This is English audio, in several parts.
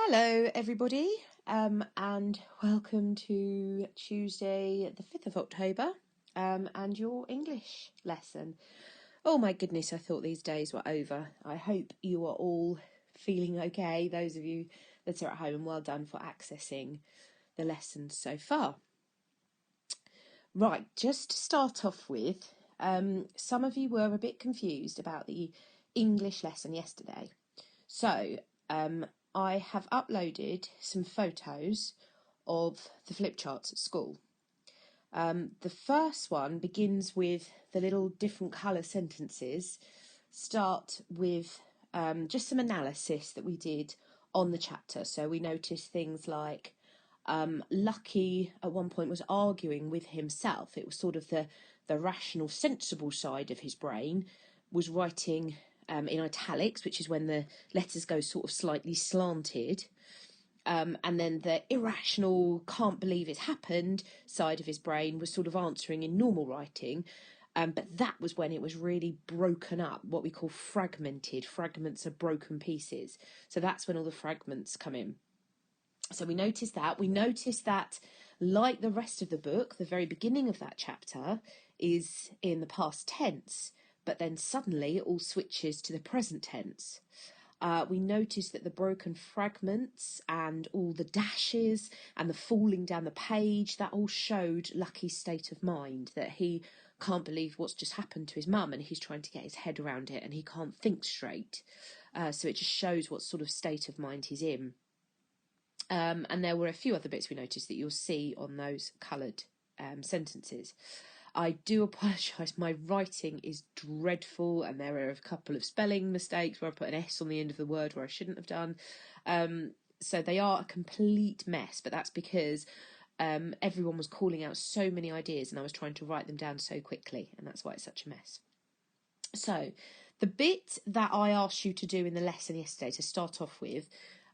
Hello everybody, and welcome to Tuesday the 5th of October, and your English lesson. Oh my goodness, I thought these days were over. I hope you are all feeling okay, those of you that are at home, and well done for accessing the lessons so far. Right, just to start off with, some of you were a bit confused about the English lesson yesterday. So, I have uploaded some photos of the flip charts at school. The first one begins with the little different colour sentences, start with just some analysis that we did on the chapter. So we noticed things like Lucky at one point was arguing with himself. It was sort of the rational, sensible side of his brain was writing in italics, which is when the letters go sort of slightly slanted. And then the irrational, can't believe it happened side of his brain was sort of answering in normal writing. But that was when it was really broken up, what we call fragmented. Fragments are broken pieces. So that's when all the fragments come in. So we noticed that. We noticed that, like the rest of the book, the very beginning of that chapter is in the past tense, but then suddenly it all switches to the present tense. We noticed that the broken fragments and all the dashes and the falling down the page, that all showed Lucky's state of mind, that he can't believe what's just happened to his mum and he's trying to get his head around it and he can't think straight. So it just shows what sort of state of mind he's in. And there were a few other bits we noticed that you'll see on those coloured sentences. I do apologise, my writing is dreadful and there are a couple of spelling mistakes where I put an S on the end of the word where I shouldn't have done. So they are a complete mess, but that's because everyone was calling out so many ideas and I was trying to write them down so quickly, and that's why it's such a mess. So the bit that I asked you to do in the lesson yesterday to start off with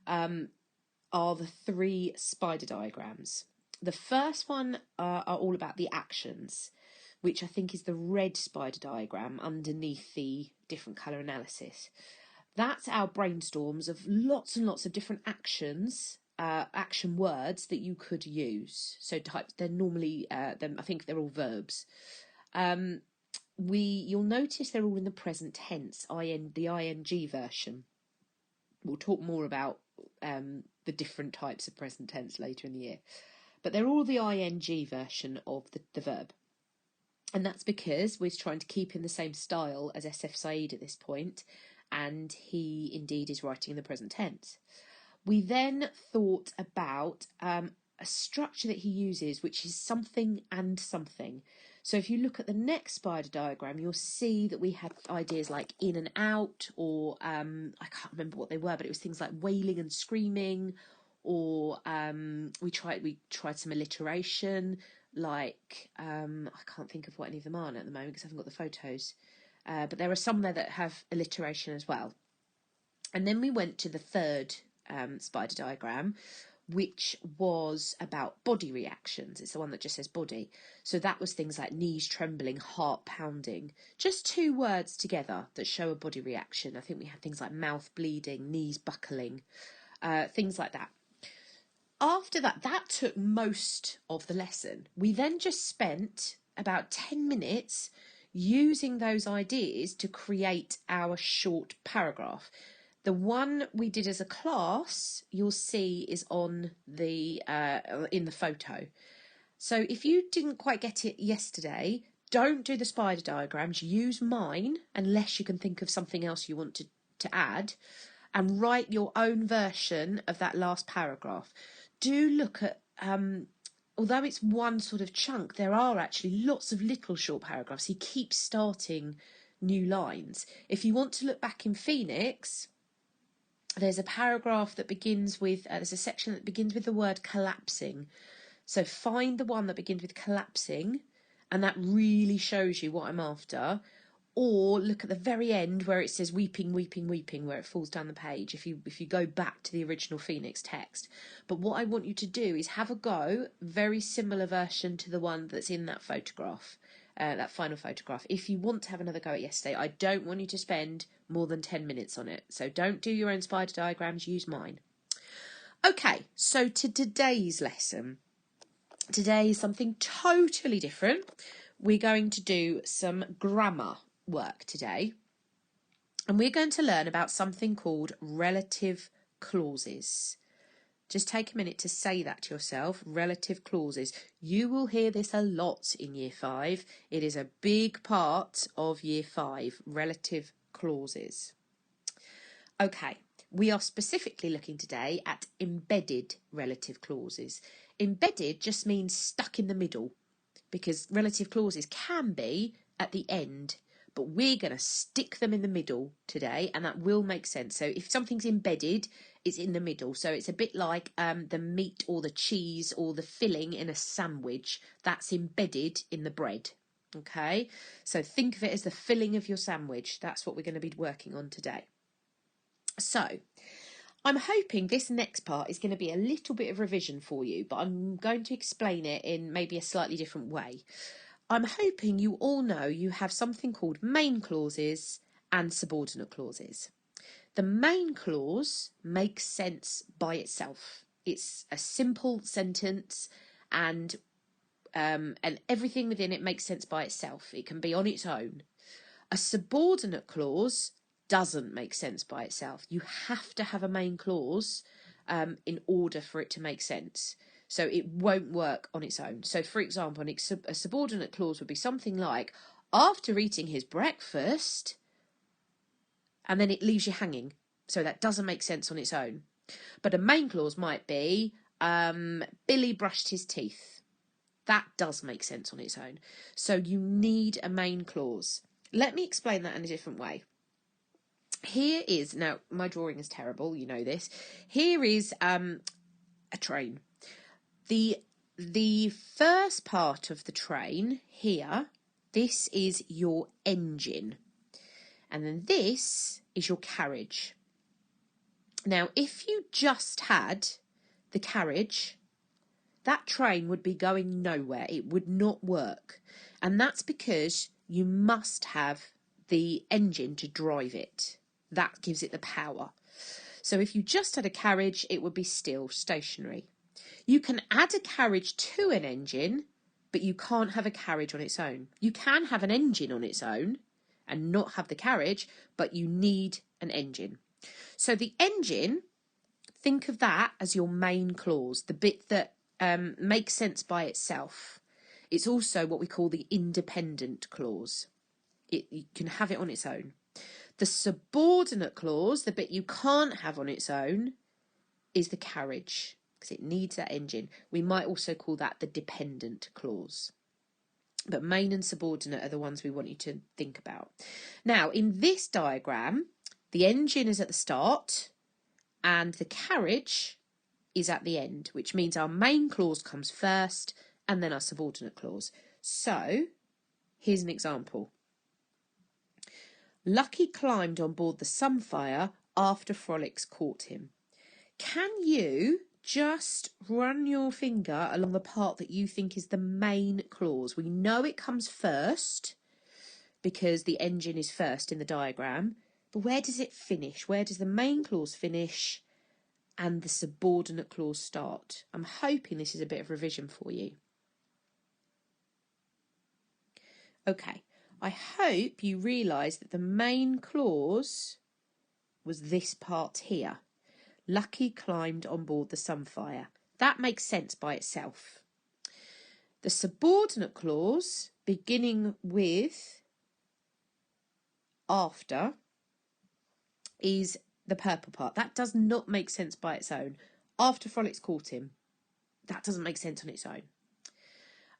are the 3 spider diagrams. The first one are all about the actions, which I think is the red spider diagram underneath the different colour analysis. That's our brainstorms of lots and lots of different actions, action words that you could use. So types, they're normally, I think they're all verbs. You'll notice they're all in the present tense, the ing version. We'll talk more about the different types of present tense later in the year. But they're all the ing version of the verb. And that's because we're trying to keep in the same style as SF Said at this point, and he indeed is writing in the present tense. We then thought about a structure that he uses, which is something and something. So if you look at the next spider diagram, you'll see that we had ideas like in and out, or I can't remember what they were, but it was things like wailing and screaming, or we tried some alliteration, like I can't think of what any of them are at the moment because I haven't got the photos, but there are some there that have alliteration as well. And then we went to the third spider diagram, which was about body reactions. It's the one that just says body. So that was things like knees trembling, heart pounding. Just 2 words together that show a body reaction. I think we had things like mouth bleeding, knees buckling, things like that. After that, that took most of the lesson. We then just spent about 10 minutes using those ideas to create our short paragraph. The one we did as a class, you'll see, is on the in the photo. So if you didn't quite get it yesterday, don't do the spider diagrams. Use mine, unless you can think of something else you want to add, and write your own version of that last paragraph. Do look at, although it's one sort of chunk, there are actually lots of little short paragraphs. He keeps starting new lines. If you want to look back in Phoenix, there's a paragraph that begins with, there's a section that begins with the word collapsing. So find the one that begins with collapsing, and that really shows you what I'm after. Or look at the very end where it says weeping, weeping, weeping, where it falls down the page, if you go back to the original Phoenix text. But what I want you to do is have a go, very similar version to the one that's in that photograph, that final photograph. If you want to have another go at yesterday, I don't want you to spend more than 10 minutes on it. So don't do your own spider diagrams, use mine. Okay, so to today's lesson. Today is something totally different. We're going to do some grammar work today. And we're going to learn about something called relative clauses. Just take a minute to say that to yourself, relative clauses. You will hear this a lot in Year 5. It is a big part of Year 5, relative clauses. Okay, we are specifically looking today at embedded relative clauses. Embedded just means stuck in the middle, because relative clauses can be at the end, but we're going to stick them in the middle today, and that will make sense. So if something's embedded, it's in the middle. So it's a bit like the meat or the cheese or the filling in a sandwich. That's embedded in the bread. Okay, so think of it as the filling of your sandwich. That's what we're going to be working on today. So I'm hoping this next part is going to be a little bit of revision for you, but I'm going to explain it in maybe a slightly different way. I'm hoping you all know you have something called main clauses and subordinate clauses. The main clause makes sense by itself. It's a simple sentence and everything within it makes sense by itself. It can be on its own. A subordinate clause doesn't make sense by itself. You have to have a main clause in order for it to make sense. So it won't work on its own. So, for example, a subordinate clause would be something like, after eating his breakfast, and then it leaves you hanging. So that doesn't make sense on its own. But a main clause might be, Billy brushed his teeth. That does make sense on its own. So you need a main clause. Let me explain that in a different way. Here is, now my drawing is terrible, you know this. Here is a train. The first part of the train here, this is your engine. And then this is your carriage. Now, if you just had the carriage, that train would be going nowhere. It would not work. And that's because you must have the engine to drive it. That gives it the power. So if you just had a carriage, it would be still stationary. You can add a carriage to an engine, but you can't have a carriage on its own. You can have an engine on its own and not have the carriage, but you need an engine. So the engine, think of that as your main clause, the bit that makes sense by itself. It's also what we call the independent clause. You can have it on its own. The subordinate clause, the bit you can't have on its own, is the carriage, because it needs that engine. We might also call that the dependent clause. But main and subordinate are the ones we want you to think about. Now, in this diagram, the engine is at the start and the carriage is at the end, which means our main clause comes first and then our subordinate clause. So, here's an example. Lucky climbed on board the Sunfire after Frolics caught him. Can you just run your finger along the part that you think is the main clause? We know it comes first because the engine is first in the diagram, but where does it finish? Where does the main clause finish and the subordinate clause start? I'm hoping this is a bit of revision for you. Okay, I hope you realise that the main clause was this part here. Lucky climbed on board the Sunfire. That makes sense by itself. The subordinate clause, beginning with after, is the purple part. That does not make sense by its own. After Frolics caught him. That doesn't make sense on its own.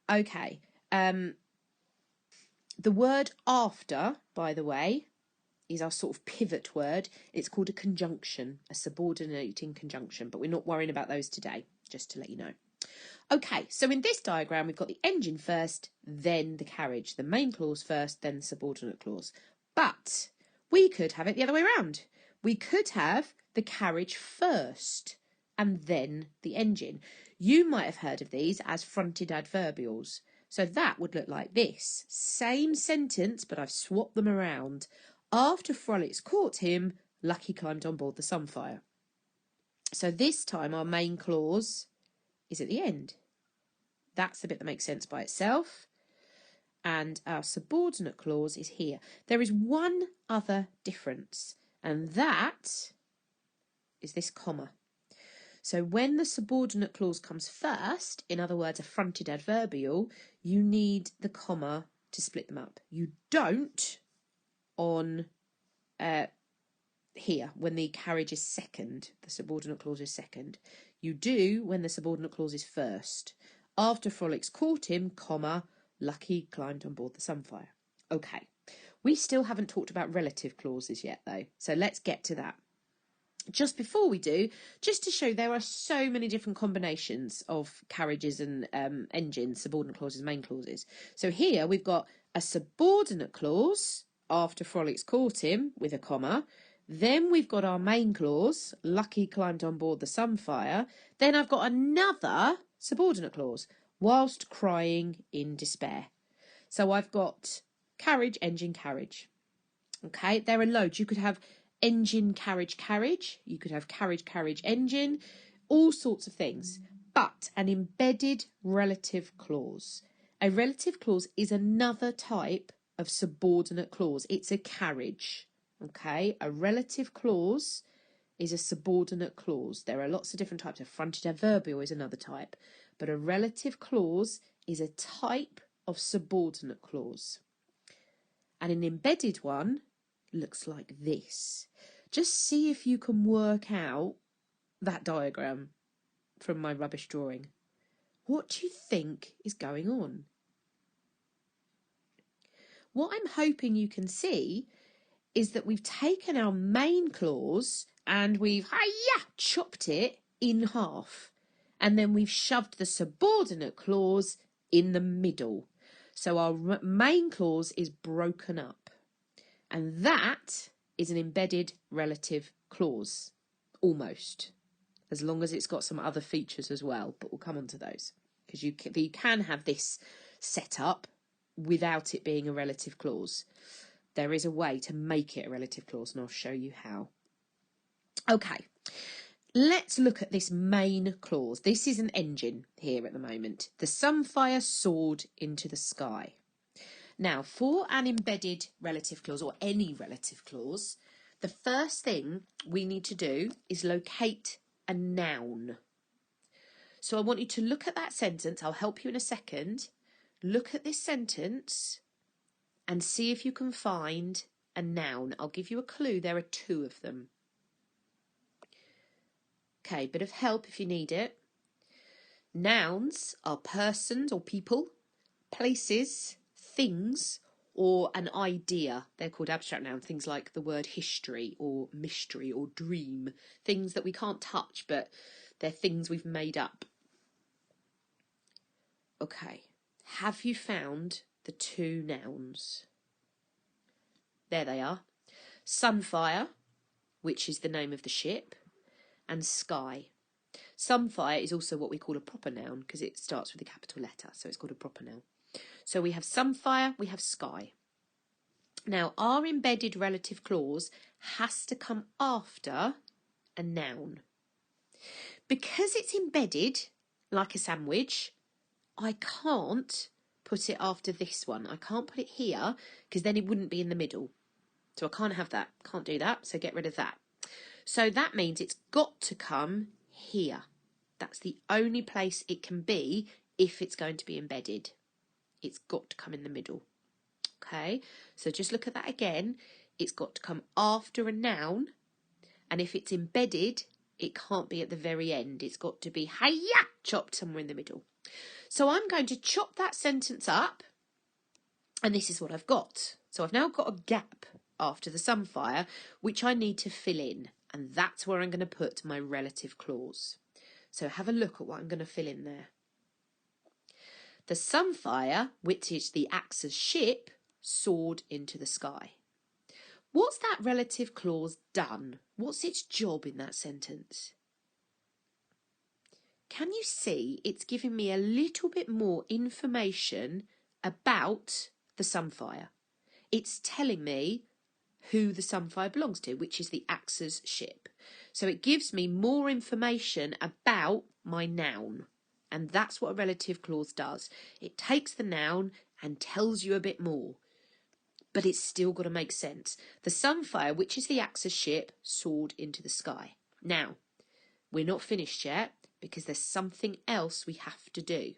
Okay. The word after, by the way, is our sort of pivot word. It's called a conjunction, a subordinating conjunction, but we're not worrying about those today, just to let you know. Okay, so in this diagram, we've got the engine first, then the carriage. The main clause first, then the subordinate clause. But we could have it the other way around. We could have the carriage first and then the engine. You might have heard of these as fronted adverbials. So that would look like this. Same sentence, but I've swapped them around. After Frolics caught him, Lucky climbed on board the Sunfire. So this time our main clause is at the end. That's the bit that makes sense by itself. And our subordinate clause is here. There is one other difference, and that is this comma. So when the subordinate clause comes first, in other words, a fronted adverbial, you need the comma to split them up. You don't on here when the carriage is second, the subordinate clause is second. You do when the subordinate clause is first. After Frolics caught him, comma, Lucky climbed on board the Sunfire. Okay, we still haven't talked about relative clauses yet though, so let's get to that. Just before we do, just to show there are so many different combinations of carriages and engines, subordinate clauses, main clauses. So here we've got a subordinate clause after Frolics caught him with a comma. Then we've got our main clause, Lucky climbed on board the Sunfire. Then I've got another subordinate clause, whilst crying in despair. So I've got carriage, engine, carriage. Okay, there are loads. You could have engine, carriage, carriage. You could have carriage, carriage, engine, all sorts of things. But an embedded relative clause. A relative clause is another type of subordinate clause. It's a carriage. Okay, a relative clause is a subordinate clause. There are lots of different types. A fronted adverbial is another type. But a relative clause is a type of subordinate clause. And an embedded one looks like this. Just see if you can work out that diagram from my rubbish drawing. What do you think is going on? What I'm hoping you can see is that we've taken our main clause and we've chopped it in half. And then we've shoved the subordinate clause in the middle. So our main clause is broken up. And that is an embedded relative clause, almost, as long as it's got some other features as well, but we'll come on to those, because you can have this set up without it being a relative clause. There is a way to make it a relative clause, and I'll show you how. Okay, let's look at this main clause. This is an engine here at the moment. The Sunfire soared into the sky. Now, for an embedded relative clause, or any relative clause, the first thing we need to do is locate a noun. So I want you to look at that sentence. I'll help you in a second. Look at this sentence and see if you can find a noun. I'll give you a clue. There are two of them. Okay, bit of help if you need it. Nouns are persons or people, places, things, or an idea. They're called abstract nouns. Things like the word history or mystery or dream. Things that we can't touch, but they're things we've made up. Okay, have you found the two nouns? There they are. Sunfire, which is the name of the ship, and sky. Sunfire is also what we call a proper noun because it starts with a capital letter, so it's called a proper noun. So we have Sunfire, we have sky. Now, our embedded relative clause has to come after a noun. Because it's embedded, like a sandwich, I can't put it after this one. I can't put it here because then it wouldn't be in the middle. So I can't have that, can't do that, so get rid of that. So that means it's got to come here. That's the only place it can be if it's going to be embedded. It's got to come in the middle. Okay, so just look at that again. It's got to come after a noun, and if it's embedded, it can't be at the very end. It's got to be chopped somewhere in the middle. So I'm going to chop that sentence up, and this is what I've got. So I've now got a gap after the Sunfire, which I need to fill in, and that's where I'm going to put my relative clause. So have a look at what I'm going to fill in there. The Sunfire, which is the Axe's ship, soared into the sky. What's that relative clause done? What's its job in that sentence? Can you see it's giving me a little bit more information about the Sunfire? It's telling me who the Sunfire belongs to, which is the Axe's ship. So it gives me more information about my noun. And that's what a relative clause does. It takes the noun and tells you a bit more. But it's still got to make sense. The Sunfire, which is the Axis ship, soared into the sky. Now, we're not finished yet because there's something else we have to do.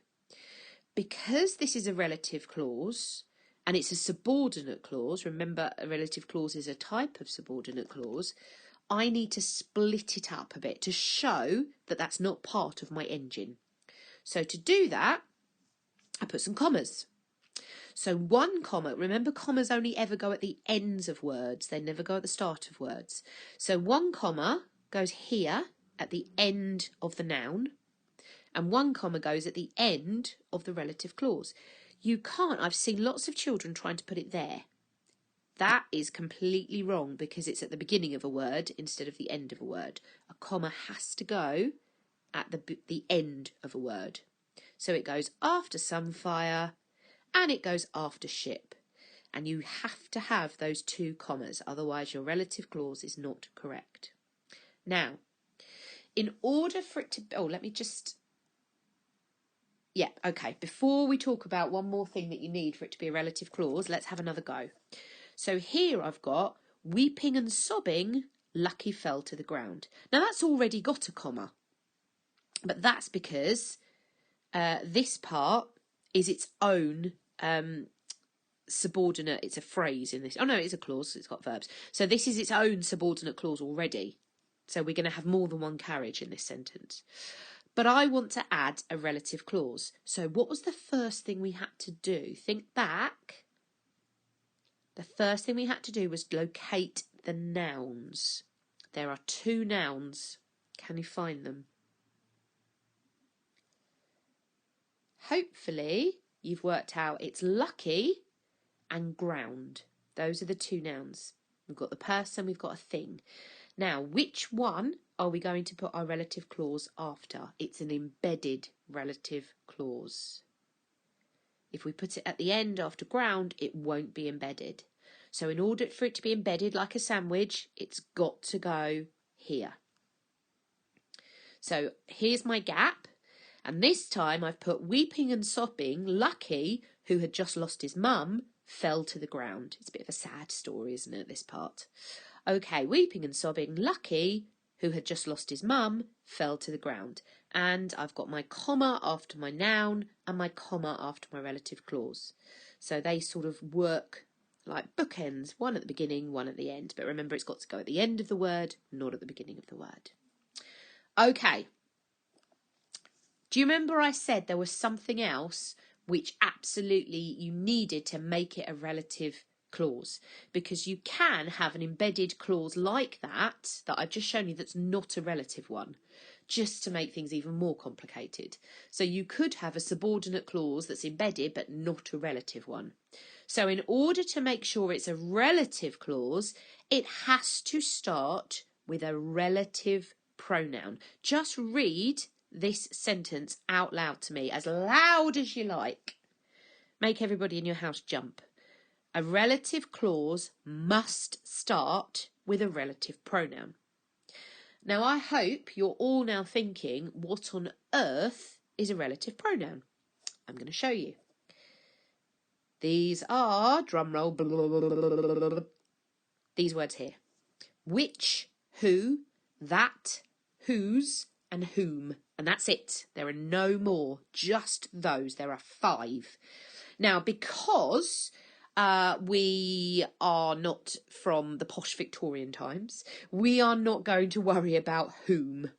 Because this is a relative clause and it's a subordinate clause, remember a relative clause is a type of subordinate clause, I need to split it up a bit to show that that's not part of my engine. So to do that, I put some commas. So one comma, remember commas only ever go at the ends of words, they never go at the start of words. So one comma goes here at the end of the noun, and one comma goes at the end of the relative clause. You can't, I've seen lots of children trying to put it there. That is completely wrong because it's at the beginning of a word instead of the end of a word. A comma has to go at the end of a word. So it goes after Sunfire and it goes after ship. And you have to have those two commas, otherwise your relative clause is not correct. Now, in order for it to... before we talk about one more thing that you need for it to be a relative clause, let's have another go. So here I've got weeping and sobbing, Lucky fell to the ground. Now that's already got a comma, but that's because this part is its own subordinate. It's a phrase in this. Oh no, it's a clause. It's got verbs. So this is its own subordinate clause already. So we're going to have more than one carriage in this sentence. But I want to add a relative clause. So what was the first thing we had to do? Think back. The first thing we had to do was locate the nouns. There are two nouns. Can you find them? Hopefully you've worked out it's lucky and ground. Those are the two nouns. We've got the person, we've got a thing. Now, which one are we going to put our relative clause after? It's an embedded relative clause. If we put it at the end after ground, it won't be embedded. So in order for it to be embedded like a sandwich, it's got to go here. So here's my gap. And this time I've put weeping and sobbing, Lucky, who had just lost his mum, fell to the ground. It's a bit of a sad story, isn't it, this part? Okay, weeping and sobbing, Lucky, who had just lost his mum, fell to the ground. And I've got my comma after my noun and my comma after my relative clause. So they sort of work like bookends, one at the beginning, one at the end. But remember, it's got to go at the end of the word, not at the beginning of the word. Okay. Do you remember I said there was something else which absolutely you needed to make it a relative clause? Because you can have an embedded clause like that I've just shown you that's not a relative one, just to make things even more complicated. So you could have a subordinate clause that's embedded but not a relative one. So in order to make sure it's a relative clause, it has to start with a relative pronoun. Just read this sentence out loud to me, as loud as you like. Make everybody in your house jump. A relative clause must start with a relative pronoun. Now, I hope you're all now thinking, what on earth is a relative pronoun? I'm going to show you. These are, drum roll, blah, blah, blah, blah, blah, these words here. Which, who, that, whose, and whom. And that's it. There are no more, just those. There are 5. Now, because we are not from the posh Victorian times, we are not going to worry about whom,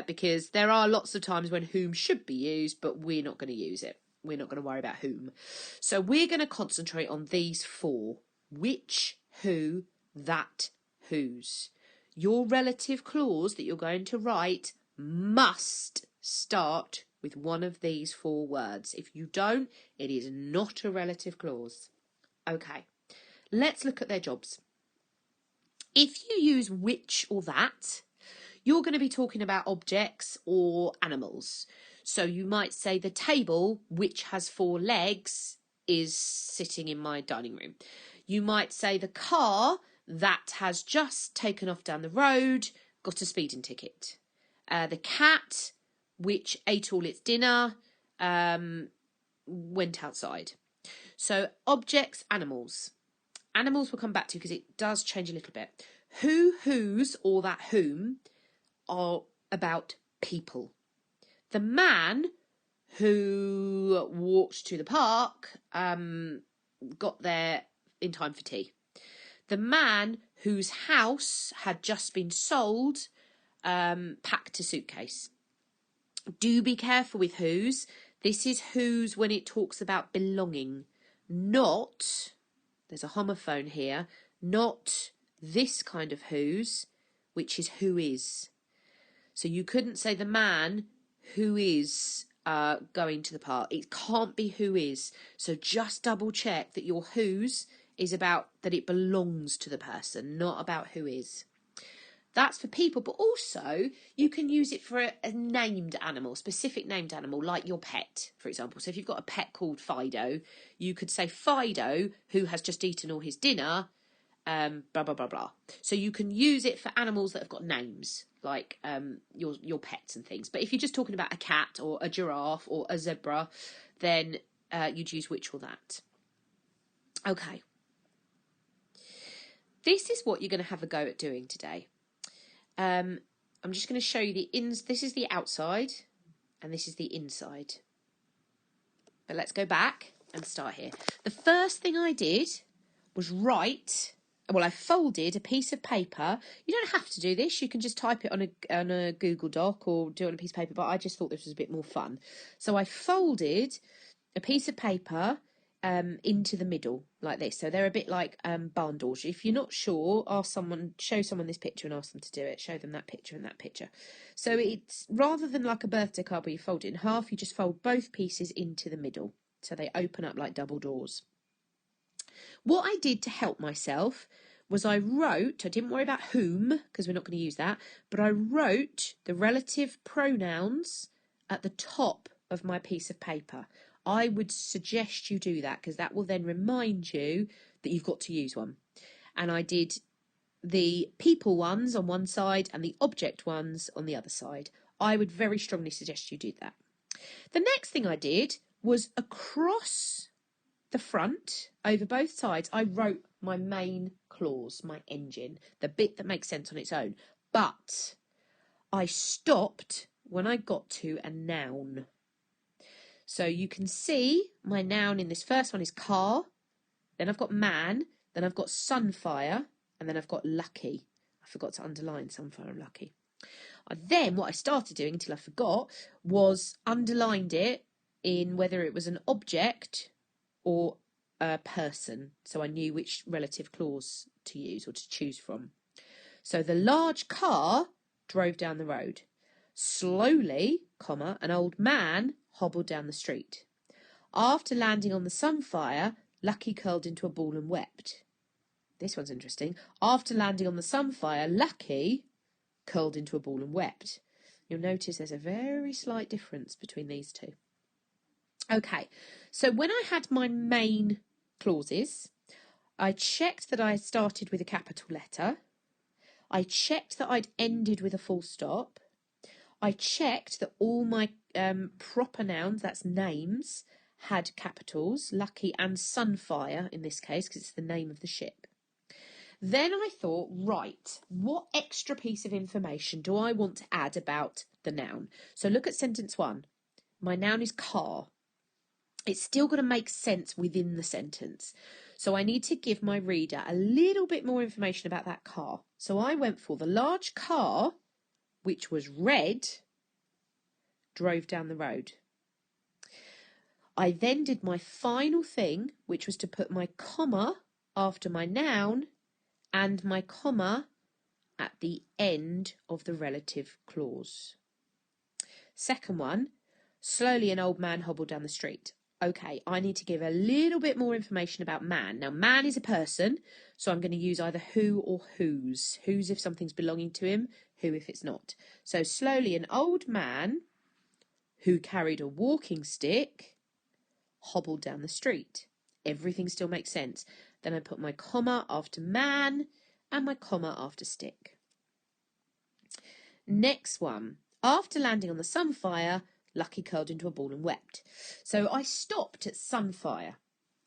because there are lots of times when whom should be used, but we're not going to use it. We're not going to worry about whom. So we're going to concentrate on these 4. Which, who, that, whose. Your relative clause that you're going to write must start with one of these 4 words. If you don't, it is not a relative clause. Okay, let's look at their jobs. If you use which or that, you're going to be talking about objects or animals. So you might say the table, which has 4 legs, is sitting in my dining room. You might say the car that has just taken off down the road got a speeding ticket. The cat, which ate all its dinner, went outside. So objects, animals. Animals we'll come back to because it does change a little bit. Who, whose, or that whom are about people. The man who walked to the park got there in time for tea. The man whose house had just been sold packed a suitcase. Do be careful with whose. This is whose when it talks about belonging, not, there's a homophone here, not this kind of whose, which is who is. So you couldn't say the man who is going to the park. It can't be who is. So just double check that your whose is about that it belongs to the person, not about who is. That's for people, but also you can use it for a named animal, specific named animal, like your pet, for example. So if you've got a pet called Fido, you could say Fido, who has just eaten all his dinner, blah, blah, blah, blah. So you can use it for animals that have got names, like your pets and things. But if you're just talking about a cat or a giraffe or a zebra, then you'd use which or that. Okay. This is what you're going to have a go at doing today. I'm just going to show you this is the outside and this is the inside. But let's go back and start here. The first thing I did was I folded a piece of paper. You don't have to do this. You can just type it on a Google Doc or do it on a piece of paper, but I just thought this was a bit more fun. So I folded a piece of paper into the middle like this. So they're a bit like barn doors. If you're not sure, show someone this picture and ask them to do it. Show them that picture and that picture. So it's rather than like a birthday card where you fold it in half, you just fold both pieces into the middle. So they open up like double doors. What I did to help myself was I didn't worry about whom, because we're not going to use that, but I wrote the relative pronouns at the top of my piece of paper. I would suggest you do that because that will then remind you that you've got to use one. And I did the people ones on one side and the object ones on the other side. I would very strongly suggest you do that. The next thing I did was across the front, over both sides, I wrote my main clause, my engine, the bit that makes sense on its own. But I stopped when I got to a noun. So you can see my noun in this first one is car, then I've got man, then I've got sunfire, and then I've got lucky. I forgot to underline sunfire and lucky. Then what I started doing until I forgot was underlined it in whether it was an object or a person, so I knew which relative clause to use or to choose from. So the large car drove down the road. Slowly, an old man hobbled down the street. After landing on the sunfire, Lucky curled into a ball and wept. This one's interesting. After landing on the sunfire, Lucky curled into a ball and wept. You'll notice there's a very slight difference between these two. Okay, so when I had my main clauses, I checked that I started with a capital letter. I checked that I'd ended with a full stop. I checked that all my proper nouns, that's names, had capitals, Lucky and Sunfire in this case, because it's the name of the ship. Then I thought, right, what extra piece of information do I want to add about the noun? So look at sentence 1. My noun is car. It's still got to make sense within the sentence. So I need to give my reader a little bit more information about that car. So I went for the large car, which was red, drove down the road. I then did my final thing, which was to put my comma after my noun and my comma at the end of the relative clause. Second one, slowly an old man hobbled down the street. Okay, I need to give a little bit more information about man. Now, man is a person, so I'm going to use either who or whose. Whose if something's belonging to him, who if it's not. So slowly an old man who carried a walking stick hobbled down the street. Everything still makes sense. Then I put my comma after man and my comma after stick. Next one. After landing on the Sunfire, Lucky curled into a ball and wept. So I stopped at Sunfire,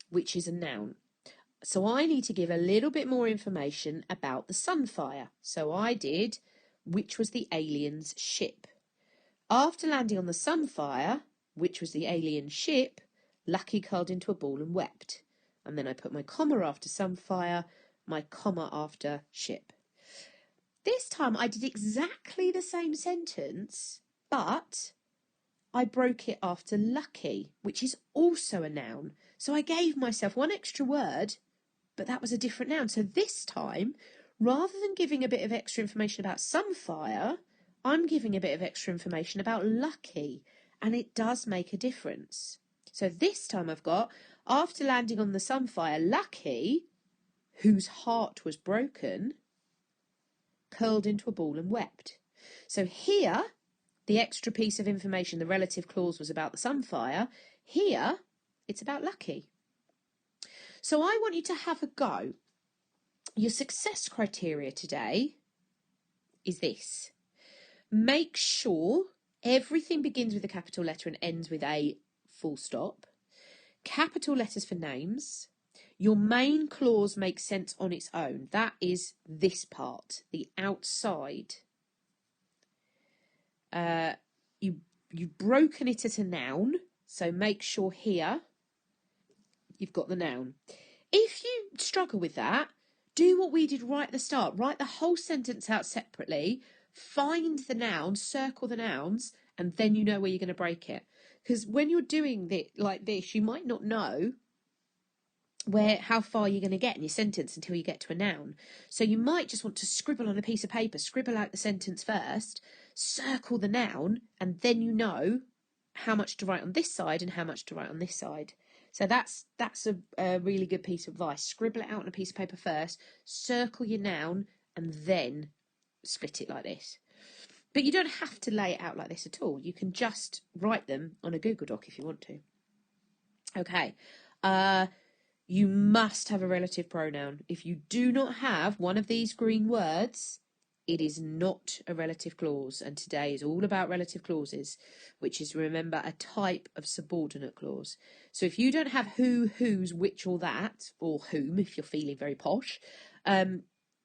which is a noun. So I need to give a little bit more information about the Sunfire. So I did, which was the alien's ship. After landing on the Sunfire, which was the alien ship, Lucky curled into a ball and wept. And then I put my comma after Sunfire, my comma after ship. This time I did exactly the same sentence, but I broke it after Lucky, which is also a noun. So I gave myself one extra word, but that was a different noun. So this time, rather than giving a bit of extra information about Sunfire, I'm giving a bit of extra information about Lucky, and it does make a difference. So this time I've got, after landing on the Sunfire, Lucky, whose heart was broken, curled into a ball and wept. So here, the extra piece of information, the relative clause, was about the Sunfire. Here, it's about Lucky. So I want you to have a go. Your success criteria today is this. Make sure everything begins with a capital letter and ends with a full stop. Capital letters for names. Your main clause makes sense on its own. That is this part, the outside. You've broken it as a noun, so make sure here you've got the noun. If you struggle with that, do what we did right at the start. Write the whole sentence out separately, find the nouns, circle the nouns, and then you know where you're going to break it. Because when you're doing it like this, you might not know how far you're going to get in your sentence until you get to a noun. So you might just want to scribble on a piece of paper, scribble out the sentence first, circle the noun, and then you know how much to write on this side and how much to write on this side. So that's a really good piece of advice. Scribble it out on a piece of paper first, circle your noun, and then split it like this. But you don't have to lay it out like this at all. You can just write them on a Google Doc if you want to. Okay. You must have a relative pronoun. If you do not have one of these green words, it is not a relative clause. And today is all about relative clauses, which is, remember, a type of subordinate clause. So if you don't have who, whose, which or that, or whom, if you're feeling very posh,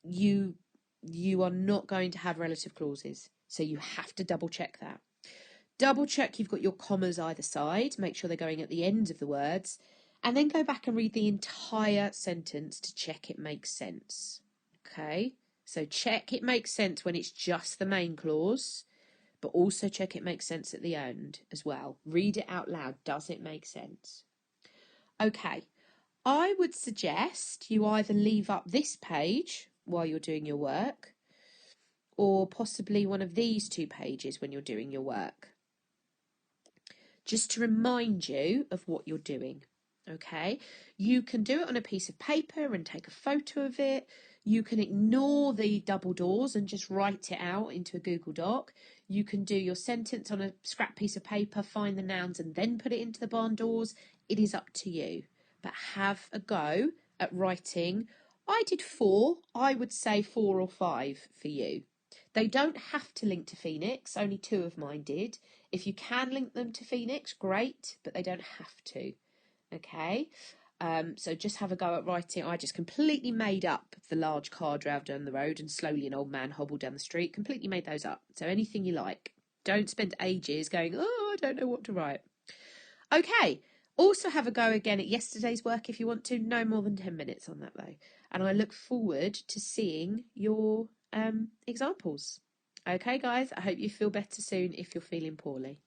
you are not going to have relative clauses. So you have to double check that. Double check you've got your commas either side. Make sure they're going at the ends of the words. And then go back and read the entire sentence to check it makes sense. Okay, so check it makes sense when it's just the main clause, but also check it makes sense at the end as well. Read it out loud. Does it make sense? Okay, I would suggest you either leave up this page while you're doing your work, or possibly one of these two pages when you're doing your work, just to remind you of what you're doing. Okay, you can do it on a piece of paper and take a photo of it. You can ignore the double doors and just write it out into a Google Doc. You can do your sentence on a scrap piece of paper, find the nouns and then put it into the barn doors. It is up to you. But have a go at writing. I did 4. I would say 4 or 5 for you. They don't have to link to Phoenix. Only 2 of mine did. If you can link them to Phoenix, great, but they don't have to. Okay, so just have a go at writing. I just completely made up the large car drove down the road and slowly an old man hobbled down the street. Completely made those up. So anything you like. Don't spend ages going, oh, I don't know what to write. Okay, also have a go again at yesterday's work if you want to. No more than 10 minutes on that though. And I look forward to seeing your examples. Okay, guys, I hope you feel better soon if you're feeling poorly.